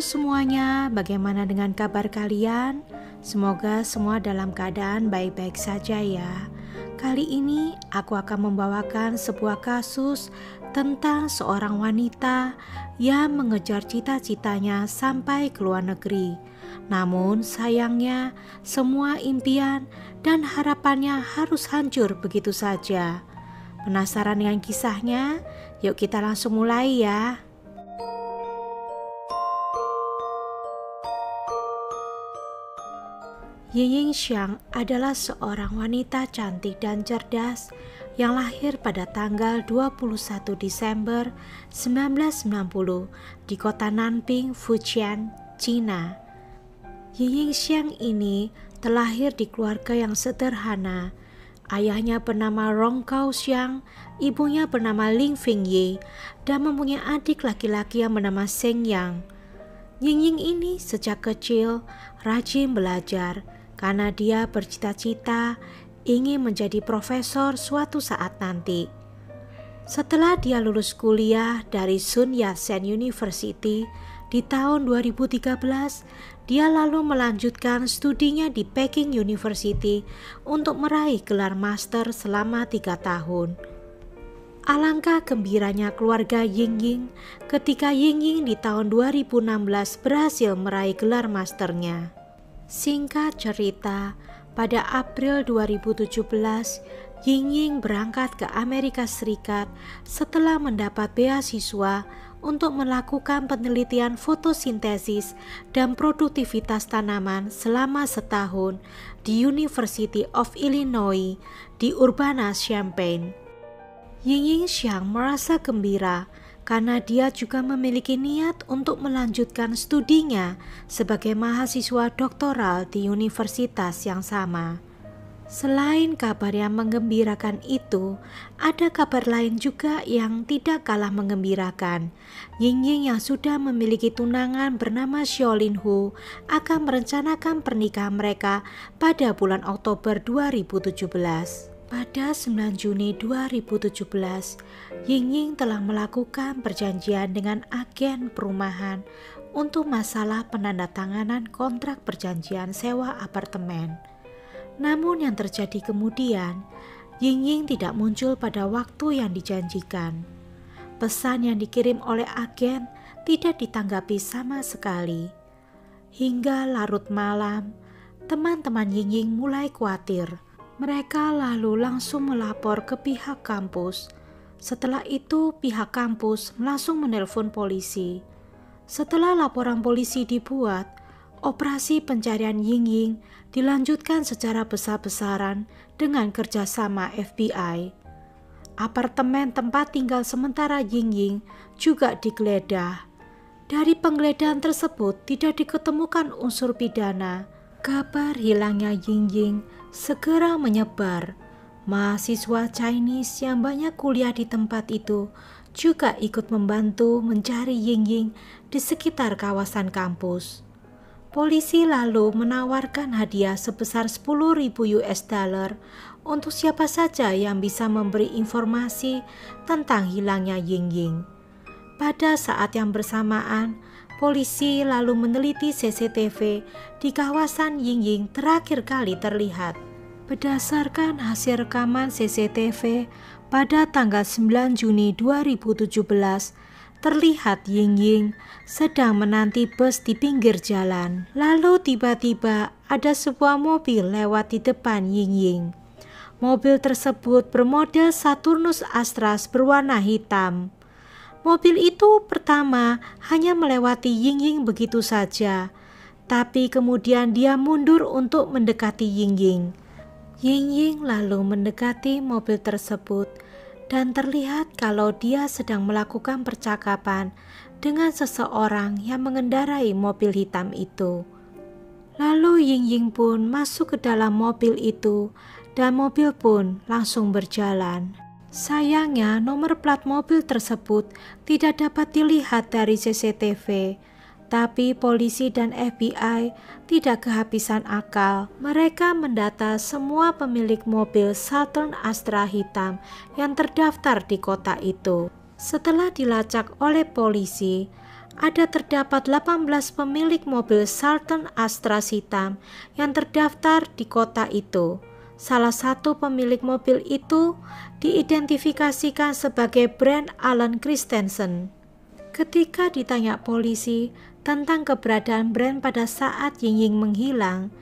semuanya, bagaimana dengan kabar kalian? Semoga semua dalam keadaan baik-baik saja ya. Kali ini aku akan membawakan sebuah kasus tentang seorang wanita yang mengejar cita-citanya sampai ke luar negeri. Namun sayangnya semua impian dan harapannya harus hancur begitu saja. Penasaran dengan kisahnya? Yuk kita langsung mulai ya. Yiying Xiang adalah seorang wanita cantik dan cerdas yang lahir pada tanggal 21 Desember 1990 di kota Nanping, Fujian, Cina. Yiying Xiang ini terlahir di keluarga yang sederhana. Ayahnya bernama Rong Gao Xiang, ibunya bernama Ling Fingyi, dan mempunyai adik laki-laki yang bernama Sheng Yang. Yiying ini sejak kecil rajin belajar karena dia bercita-cita ingin menjadi profesor suatu saat nanti. Setelah dia lulus kuliah dari Sun Yat-sen University di tahun 2013, dia lalu melanjutkan studinya di Peking University untuk meraih gelar master selama 3 tahun. Alangkah gembiranya keluarga Yiying ketika Yiying di tahun 2016 berhasil meraih gelar masternya. Singkat cerita, pada April 2017, Yiying berangkat ke Amerika Serikat setelah mendapat beasiswa untuk melakukan penelitian fotosintesis dan produktivitas tanaman selama setahun di University of Illinois di Urbana-Champaign. Yiying Xiang merasa gembira karena dia juga memiliki niat untuk melanjutkan studinya sebagai mahasiswa doktoral di universitas yang sama. Selain kabar yang menggembirakan itu, ada kabar lain juga yang tidak kalah menggembirakan. Yiying yang sudah memiliki tunangan bernama Xiaolin Hu akan merencanakan pernikahan mereka pada bulan Oktober 2017. Pada 9 Juni 2017, Yiying telah melakukan perjanjian dengan agen perumahan untuk masalah penandatanganan kontrak perjanjian sewa apartemen. Namun yang terjadi kemudian, Yiying tidak muncul pada waktu yang dijanjikan. Pesan yang dikirim oleh agen tidak ditanggapi sama sekali. Hingga larut malam, teman-teman Yiying mulai khawatir. Mereka lalu langsung melapor ke pihak kampus. Setelah itu pihak kampus langsung menelpon polisi. Setelah laporan polisi dibuat, operasi pencarian Yiying dilanjutkan secara besar-besaran dengan kerjasama FBI. Apartemen tempat tinggal sementara Yiying juga digeledah. Dari penggeledahan tersebut tidak diketemukan unsur pidana. Kabar hilangnya Yiying segera menyebar. Mahasiswa Chinese yang banyak kuliah di tempat itu juga ikut membantu mencari Yiying di sekitar kawasan kampus. Polisi lalu menawarkan hadiah sebesar 10.000 US dollar untuk siapa saja yang bisa memberi informasi tentang hilangnya Yiying. Pada saat yang bersamaan, polisi lalu meneliti CCTV di kawasan Yiying terakhir kali terlihat. Berdasarkan hasil rekaman CCTV pada tanggal 9 Juni 2017, terlihat Yiying sedang menanti bus di pinggir jalan. Lalu tiba-tiba ada sebuah mobil lewat di depan Yiying. Mobil tersebut bermodel Saturnus Astras berwarna hitam. Mobil itu pertama hanya melewati Yiying begitu saja, tapi kemudian dia mundur untuk mendekati Yiying. Yiying lalu mendekati mobil tersebut dan terlihat kalau dia sedang melakukan percakapan dengan seseorang yang mengendarai mobil hitam itu. Lalu Yiying pun masuk ke dalam mobil itu dan mobil pun langsung berjalan. Sayangnya nomor plat mobil tersebut tidak dapat dilihat dari CCTV. Tapi polisi dan FBI tidak kehabisan akal. Mereka mendata semua pemilik mobil Saturn Astra hitam yang terdaftar di kota itu. Setelah dilacak oleh polisi, terdapat 18 pemilik mobil Charlton Astras hitam yang terdaftar di kota itu. Salah satu pemilik mobil itu diidentifikasikan sebagai Brent Alan Christensen. Ketika ditanya polisi tentang keberadaan Brent pada saat Ying menghilang,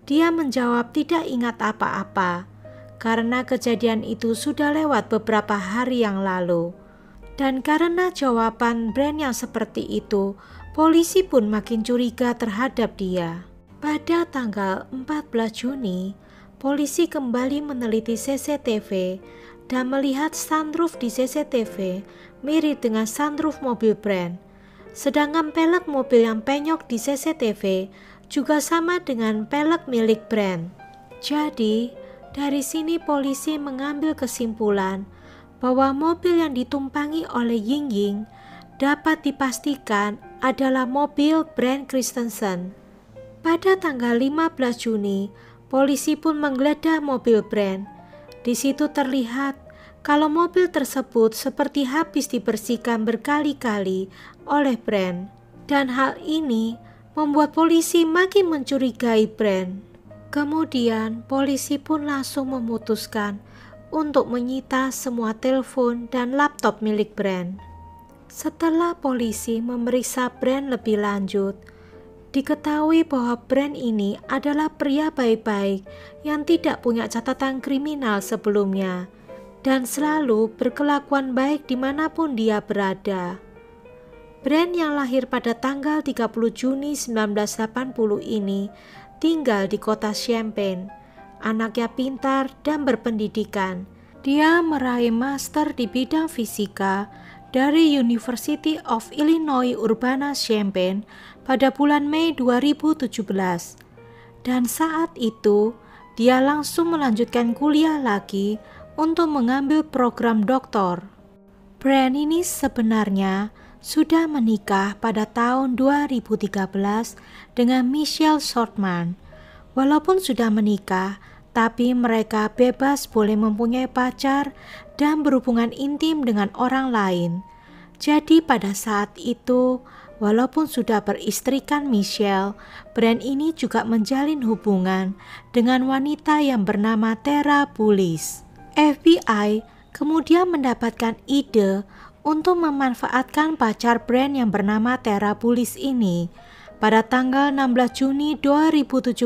dia menjawab tidak ingat apa-apa, karena kejadian itu sudah lewat beberapa hari yang lalu. Dan karena jawaban Brent yang seperti itu, polisi pun makin curiga terhadap dia. Pada tanggal 14 Juni, polisi kembali meneliti CCTV dan melihat sunroof di CCTV mirip dengan sunroof mobil Brent. Sedangkan pelek mobil yang penyok di CCTV juga sama dengan pelek milik Brent. Jadi, dari sini polisi mengambil kesimpulan bahwa mobil yang ditumpangi oleh Ying dapat dipastikan adalah mobil Brent Christensen. Pada tanggal 15 Juni, polisi pun menggeledah mobil Brent. Di situ terlihat kalau mobil tersebut seperti habis dibersihkan berkali-kali oleh Brent. Dan hal ini membuat polisi makin mencurigai Brent. Kemudian polisi pun langsung memutuskan untuk menyita semua telepon dan laptop milik Brent. Setelah polisi memeriksa Brent lebih lanjut, diketahui bahwa Brent ini adalah pria baik-baik yang tidak punya catatan kriminal sebelumnya dan selalu berkelakuan baik dimanapun dia berada. Brent yang lahir pada tanggal 30 Juni 1980 ini tinggal di kota Champaign. Anaknya pintar dan berpendidikan. Dia meraih master di bidang fisika dari University of Illinois Urbana-Champaign pada bulan Mei 2017. Dan saat itu, dia langsung melanjutkan kuliah lagi untuk mengambil program doktor. Brent ini sebenarnya sudah menikah pada tahun 2013 dengan Michelle Shortman. Walaupun sudah menikah, tapi mereka bebas boleh mempunyai pacar dan berhubungan intim dengan orang lain. Jadi pada saat itu, walaupun sudah beristrikan Michelle, Brent ini juga menjalin hubungan dengan wanita yang bernama Tara Bullis. FBI kemudian mendapatkan ide untuk memanfaatkan pacar Brent yang bernama Tara Bullis ini. Pada tanggal 16 Juni 2017,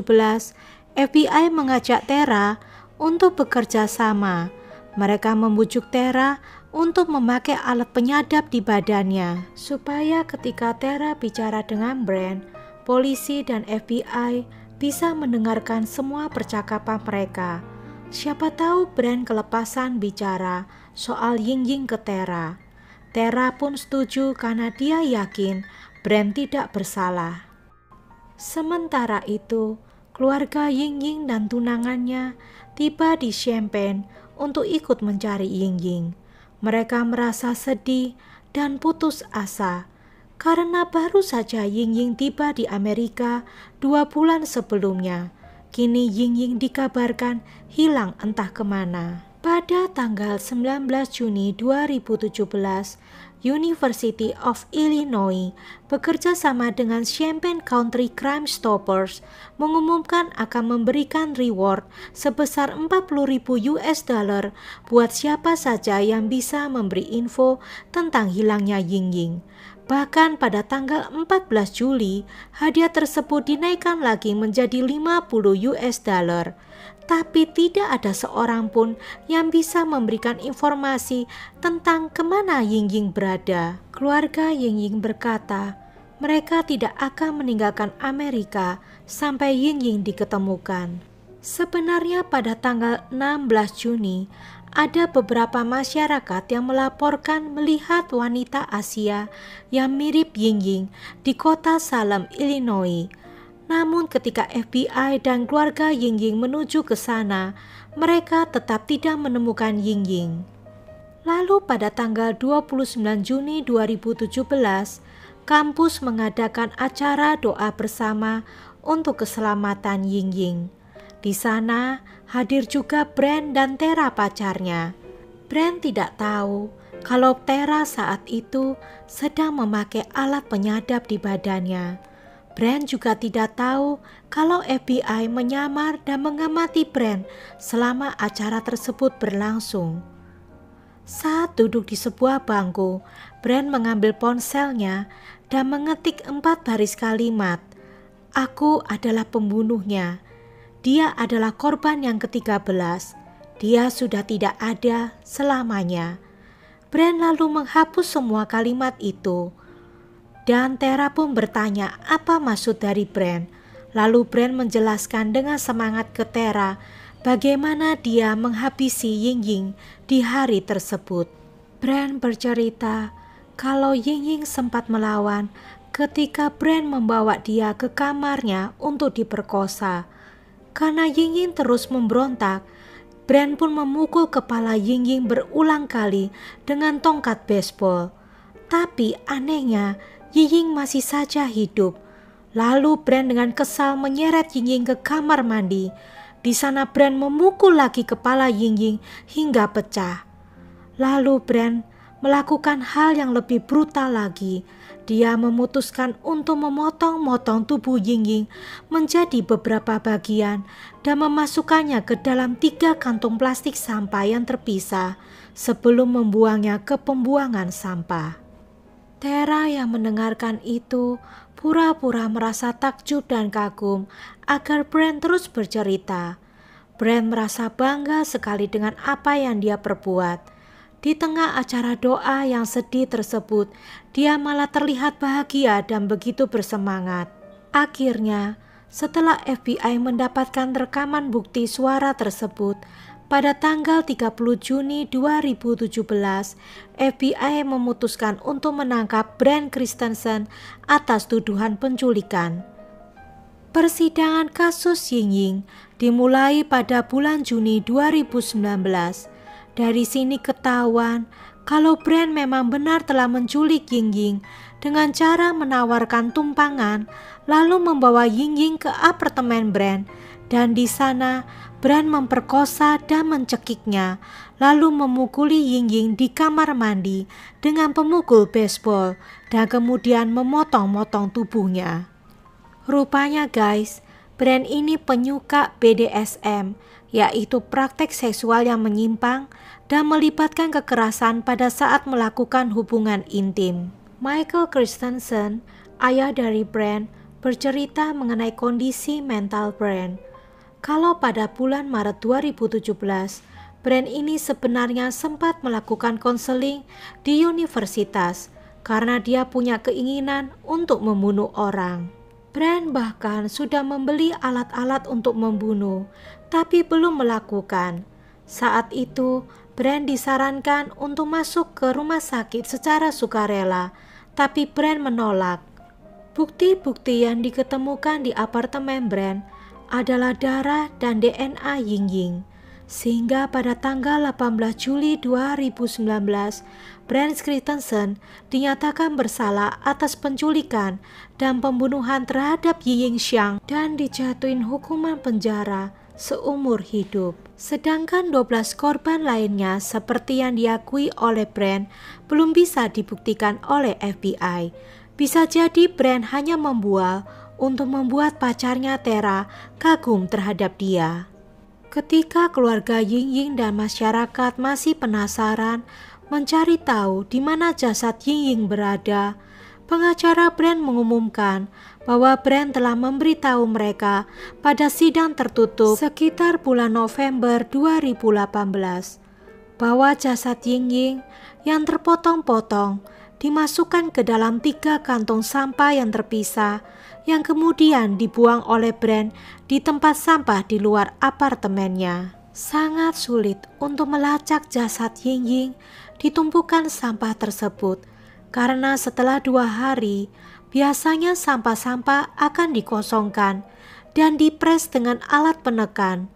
FBI mengajak Tara untuk bekerja sama. Mereka membujuk Tara untuk memakai alat penyadap di badannya, supaya ketika Tara bicara dengan Brent, polisi dan FBI bisa mendengarkan semua percakapan mereka. Siapa tahu Brent kelepasan bicara soal Ying ke Tara. Tara pun setuju karena dia yakin Brent tidak bersalah. Sementara itu, keluarga Ying dan tunangannya tiba di Champaign untuk ikut mencari Ying. Mereka merasa sedih dan putus asa karena baru saja Ying tiba di Amerika 2 bulan sebelumnya. Kini Ying dikabarkan hilang entah kemana. Pada tanggal 19 Juni 2017, University of Illinois bekerja sama dengan Champaign County Crime Stoppers mengumumkan akan memberikan reward sebesar $40.000 buat siapa saja yang bisa memberi info tentang hilangnya Ying. Bahkan pada tanggal 14 Juli, hadiah tersebut dinaikkan lagi menjadi $50. Tapi tidak ada seorang pun yang bisa memberikan informasi tentang kemana Ying berada. Keluarga Ying berkata, mereka tidak akan meninggalkan Amerika sampai Ying diketemukan. Sebenarnya pada tanggal 16 Juni, ada beberapa masyarakat yang melaporkan melihat wanita Asia yang mirip Ying di kota Salem, Illinois. Namun ketika FBI dan keluarga Ying menuju ke sana, mereka tetap tidak menemukan Ying. Lalu pada tanggal 29 Juni 2017, kampus mengadakan acara doa bersama untuk keselamatan Ying. Di sana hadir juga Brent dan Tara pacarnya. Brent tidak tahu kalau Tera saat itu sedang memakai alat penyadap di badannya. Brand juga tidak tahu kalau FBI menyamar dan mengamati Brand selama acara tersebut berlangsung. Saat duduk di sebuah bangku, Brand mengambil ponselnya dan mengetik 4 baris kalimat. Aku adalah pembunuhnya. Dia adalah korban yang ke-13. Dia sudah tidak ada selamanya. Brand lalu menghapus semua kalimat itu. Dan Tera pun bertanya apa maksud dari Brand. Lalu Brand menjelaskan dengan semangat ke Tera bagaimana dia menghabisi Ying-Ying di hari tersebut. Brand bercerita kalau Ying-Ying sempat melawan ketika Brand membawa dia ke kamarnya untuk diperkosa. Karena Ying-Ying terus memberontak, Brand pun memukul kepala Ying-Ying berulang kali dengan tongkat baseball. Tapi anehnya, Ying-Ying masih saja hidup. Lalu Brand dengan kesal menyeret Ying-Ying ke kamar mandi. Di sana Brand memukul lagi kepala Ying-Ying hingga pecah. Lalu Brand melakukan hal yang lebih brutal lagi. Dia memutuskan untuk memotong-motong tubuh Ying-Ying menjadi beberapa bagian dan memasukkannya ke dalam 3 kantung plastik sampah yang terpisah sebelum membuangnya ke pembuangan sampah. Tera yang mendengarkan itu pura-pura merasa takjub dan kagum agar Brand terus bercerita. Brand merasa bangga sekali dengan apa yang dia perbuat. Di tengah acara doa yang sedih tersebut, dia malah terlihat bahagia dan begitu bersemangat. Akhirnya, setelah FBI mendapatkan rekaman bukti suara tersebut, pada tanggal 30 Juni 2017, FBI memutuskan untuk menangkap Brand Christensen atas tuduhan penculikan. Persidangan kasus Ying-Ying dimulai pada bulan Juni 2019. Dari sini ketahuan kalau Brand memang benar telah menculik Ying-Ying dengan cara menawarkan tumpangan lalu membawa Ying-Ying ke apartemen Brand, dan di sana Brand memperkosa dan mencekiknya lalu memukuli Ying-Ying di kamar mandi dengan pemukul baseball dan kemudian memotong-motong tubuhnya. Rupanya guys, Brand ini penyuka BDSM, yaitu praktek seksual yang menyimpang dan melibatkan kekerasan pada saat melakukan hubungan intim. Michael Christensen, ayah dari Brand, bercerita mengenai kondisi mental Brand. Kalau pada bulan Maret 2017, Brand ini sebenarnya sempat melakukan konseling di universitas karena dia punya keinginan untuk membunuh orang. Brand bahkan sudah membeli alat-alat untuk membunuh, tapi belum melakukan. Saat itu, Brand disarankan untuk masuk ke rumah sakit secara sukarela, tapi Brand menolak. Bukti-bukti yang diketemukan di apartemen Brand adalah darah dan DNA Ying-Ying. Sehingga pada tanggal 18 Juli 2019, Brand Christensen dinyatakan bersalah atas penculikan dan pembunuhan terhadap Ying-Ying Xiang dan dijatuhin hukuman penjara seumur hidup. Sedangkan 12 korban lainnya seperti yang diakui oleh Brand belum bisa dibuktikan oleh FBI. Bisa jadi Brand hanya membual untuk membuat pacarnya Tera kagum terhadap dia. Ketika keluarga Ying-Ying dan masyarakat masih penasaran mencari tahu di mana jasad Ying-Ying berada, pengacara Brand mengumumkan bahwa Brand telah memberitahu mereka pada sidang tertutup sekitar bulan November 2018 bahwa jasad Ying-Ying yang terpotong-potong dimasukkan ke dalam 3 kantong sampah yang terpisah yang kemudian dibuang oleh Brand di tempat sampah di luar apartemennya. Sangat sulit untuk melacak jasad Ying-Ying di tumpukan sampah tersebut karena setelah 2 hari biasanya sampah-sampah akan dikosongkan dan dipres dengan alat penekan.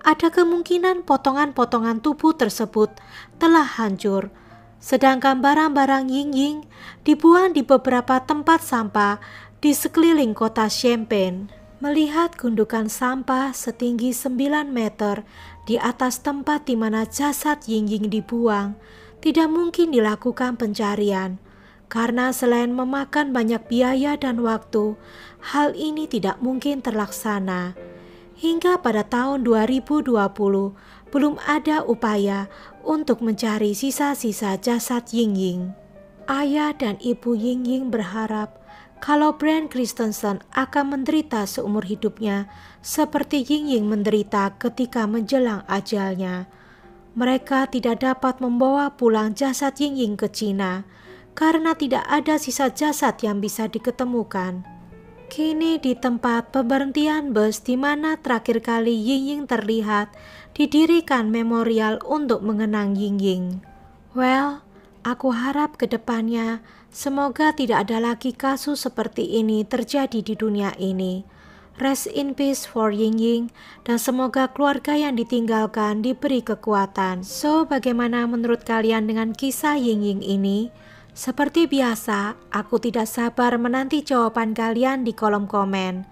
Ada kemungkinan potongan-potongan tubuh tersebut telah hancur, sedangkan barang-barang Ying-Ying dibuang di beberapa tempat sampah di sekeliling kota Champaign. Melihat gundukan sampah setinggi 9 meter di atas tempat di mana jasad Ying-Ying dibuang, tidak mungkin dilakukan pencarian. Karena selain memakan banyak biaya dan waktu, hal ini tidak mungkin terlaksana. Hingga pada tahun 2020, belum ada upaya untuk mencari sisa-sisa jasad Ying-Ying. Ayah dan ibu Ying-Ying berharap kalau Bryan Christensen akan menderita seumur hidupnya seperti Ying-Ying menderita ketika menjelang ajalnya. Mereka tidak dapat membawa pulang jasad Ying-Ying ke Cina karena tidak ada sisa jasad yang bisa diketemukan. Kini di tempat pemberhentian bus di mana terakhir kali Ying-Ying terlihat, didirikan memorial untuk mengenang Ying-Ying. Well, aku harap ke depannya semoga tidak ada lagi kasus seperti ini terjadi di dunia ini. Rest in peace for Ying-Ying, dan semoga keluarga yang ditinggalkan diberi kekuatan. So, bagaimana menurut kalian dengan kisah Ying-Ying ini? Seperti biasa, aku tidak sabar menanti jawaban kalian di kolom komen.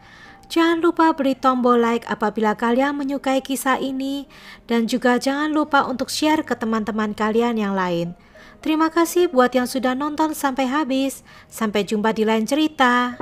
Jangan lupa beri tombol like apabila kalian menyukai kisah ini, dan juga jangan lupa untuk share ke teman-teman kalian yang lain. Terima kasih buat yang sudah nonton sampai habis. Sampai jumpa di lain cerita.